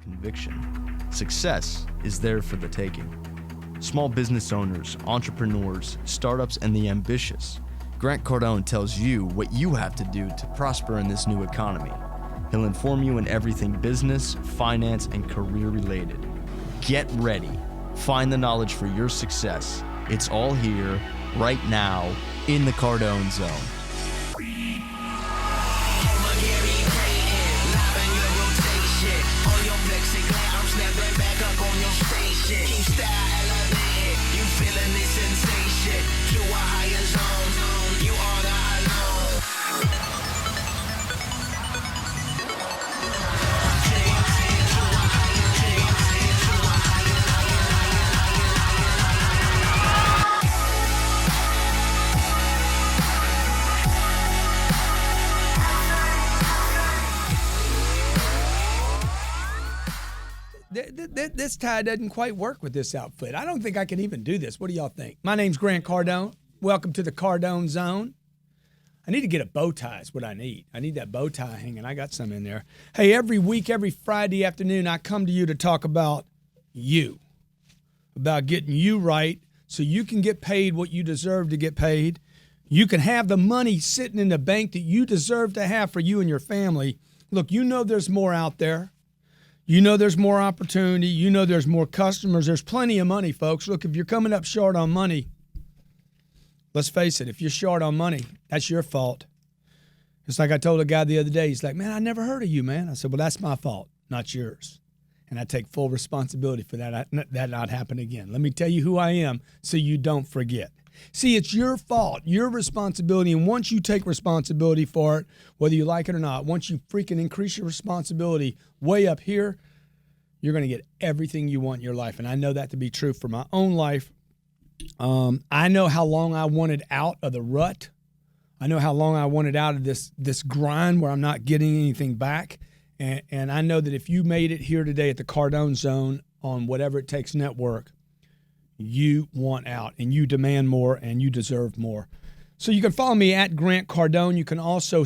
conviction. Success is there for the taking. Small business owners, entrepreneurs, startups, and the ambitious. Grant Cardone tells you what you have to do to prosper in this new economy. He'll inform you in everything business, finance, and career related. Get ready. Find the knowledge for your success. It's all here, right now, in the Cardone Zone. This tie doesn't quite work with this outfit. I don't think I can even do this. What do y'all think? My name's Grant Cardone. Welcome to the Cardone Zone. I need to get a bow tie is what I need. I need that bow tie hanging. I got some in there. Hey, every week, every Friday afternoon, I come to you to talk about you, about getting you right so you can get paid what you deserve to get paid. You can have the money sitting in the bank that you deserve to have for you and your family. Look, you know there's more out there. You know there's more opportunity. You know there's more customers. There's plenty of money, folks. Look, if you're coming up short on money, let's face it, if you're short on money, that's your fault. It's like I told a guy the other day. He's like, man, I never heard of you, man. I said, well, that's my fault, not yours. And I take full responsibility for that not happen again. Let me tell you who I am so you don't forget. See, it's your fault, your responsibility, and once you take responsibility for it, whether you like it or not, once you freaking increase your responsibility way up here, you're going to get everything you want in your life. And I know that to be true for my own life. I know how long I wanted out of the rut. I know how long I wanted out of this grind where I'm not getting anything back. And I know that if you made it here today at the Cardone Zone on Whatever It Takes Network, you want out, and you demand more, and you deserve more. So you can follow me at Grant Cardone. You can also,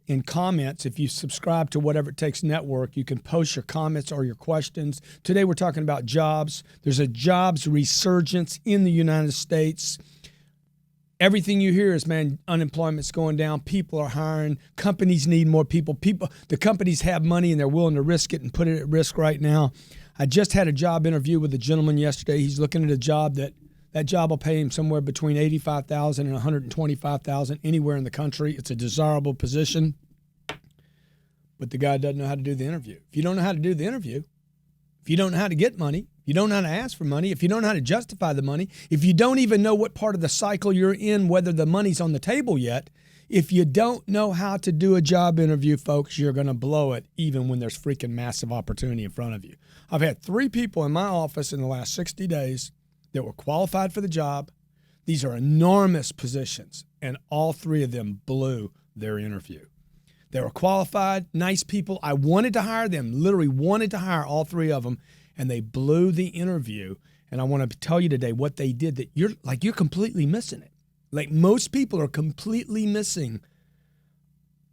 in comments, if you subscribe to Whatever It Takes Network, you can post your comments or your questions. Today we're talking about jobs. There's a jobs resurgence in the United States. Everything you hear is, man, unemployment's going down. People are hiring. Companies need more people. The companies have money, and they're willing to risk it and put it at risk right now. I just had a job interview with a gentleman yesterday. He's looking at a job that job will pay him somewhere between $85,000 and $125,000 anywhere in the country. It's a desirable position, but the guy doesn't know how to do the interview. If you don't know how to do the interview, if you don't know how to get money, if you don't know how to ask for money, if you don't know how to justify the money, if you don't even know what part of the cycle you're in, whether the money's on the table yet, if you don't know how to do a job interview, folks, you're going to blow it even when there's freaking massive opportunity in front of you. I've had 3 people in my office in the last 60 days that were qualified for the job. These are enormous positions, and all 3 of them blew their interview. They were qualified, nice people. I wanted to hire them, literally wanted to hire all 3 of them, and they blew the interview. And I want to tell you today what they did that you're completely missing it. Like most people are completely missing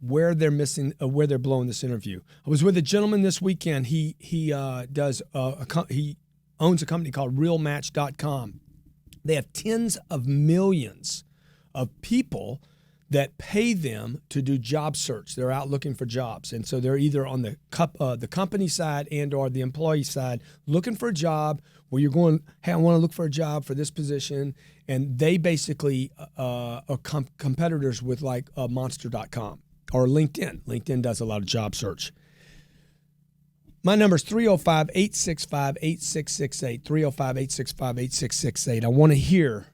where they're blowing this interview. I was with a gentleman this weekend. He owns a company called realmatch.com. They have tens of millions of people that pay them to do job search. They're out looking for jobs. And so they're either on the company side and or the employee side looking for a job where you're going, hey, I want to look for a job for this position. And they basically are competitors with like Monster.com or LinkedIn. LinkedIn does a lot of job search. My number is 305-865-8668, 305-865-8668. I want to hear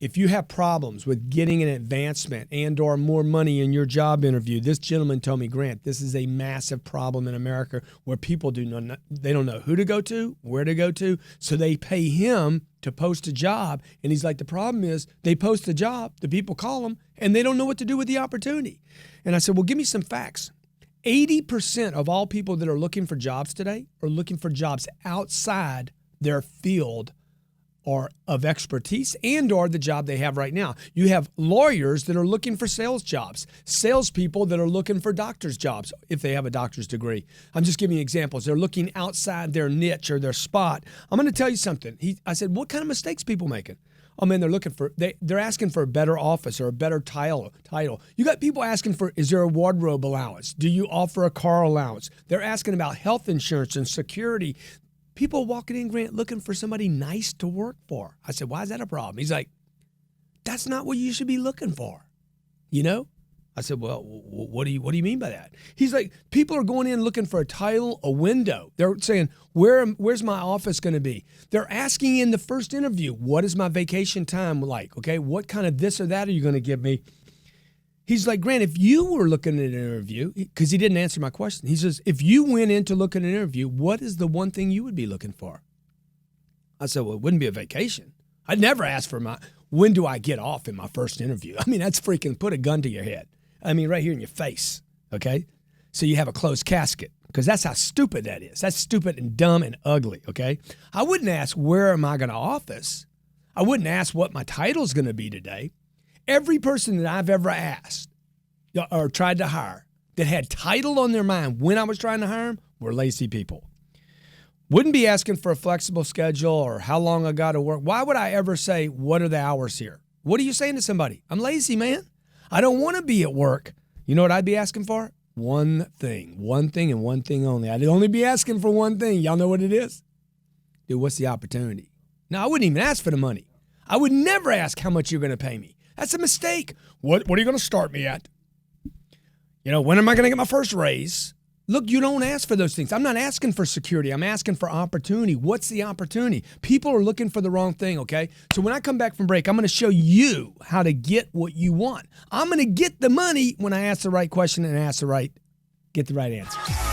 if you have problems with getting an advancement and or more money in your job interview. This gentleman told me, Grant, this is a massive problem in America where people they don't know who to go to, where to go to, so they pay him to post a job. And he's like, the problem is they post a job, the people call them, and they don't know what to do with the opportunity. And I said, well, give me some facts. 80% of all people that are looking for jobs today are looking for jobs outside their field or of expertise and or the job they have right now. You have lawyers that are looking for sales jobs, salespeople that are looking for doctor's jobs if they have a doctor's degree. I'm just giving you examples. They're looking outside their niche or their spot. I'm going to tell you something. I said, what kind of mistakes people making? Oh man, they're asking for a better office or a better title. You got people asking for, is there a wardrobe allowance? Do you offer a car allowance? They're asking about health insurance and security. People walking in, Grant, looking for somebody nice to work for. I said, why is that a problem? He's like, that's not what you should be looking for. You know? I said, well, what do you mean by that? He's like, people are going in looking for a title, a window. They're saying, where's my office going to be? They're asking in the first interview, what is my vacation time like? Okay, what kind of this or that are you going to give me? He's like, Grant, if you were looking at an interview, because he didn't answer my question. He says, if you went in to look at an interview, what is the one thing you would be looking for? I said, well, it wouldn't be a vacation. I'd never ask for when do I get off in my first interview? I mean, that's freaking put a gun to your head. I mean, right here in your face, okay? So you have a closed casket, because that's how stupid that is. That's stupid and dumb and ugly, okay? I wouldn't ask, where am I going to office? I wouldn't ask what my title's going to be today. Every person that I've ever asked or tried to hire that had title on their mind when I was trying to hire them were lazy people. Wouldn't be asking for a flexible schedule or how long I got to work. Why would I ever say, what are the hours here? What are you saying to somebody? I'm lazy, man. I don't want to be at work. You know what I'd be asking for? One thing and one thing only. I'd only be asking for one thing. Y'all know what it is? Dude, what's the opportunity? No, I wouldn't even ask for the money. I would never ask how much you're going to pay me. That's a mistake. What are you going to start me at? You know, when am I going to get my first raise? Look, you don't ask for those things. I'm not asking for security. I'm asking for opportunity. What's the opportunity? People are looking for the wrong thing, okay? So when I come back from break, I'm going to show you how to get what you want. I'm going to get the money when I ask the right question and get the right answers.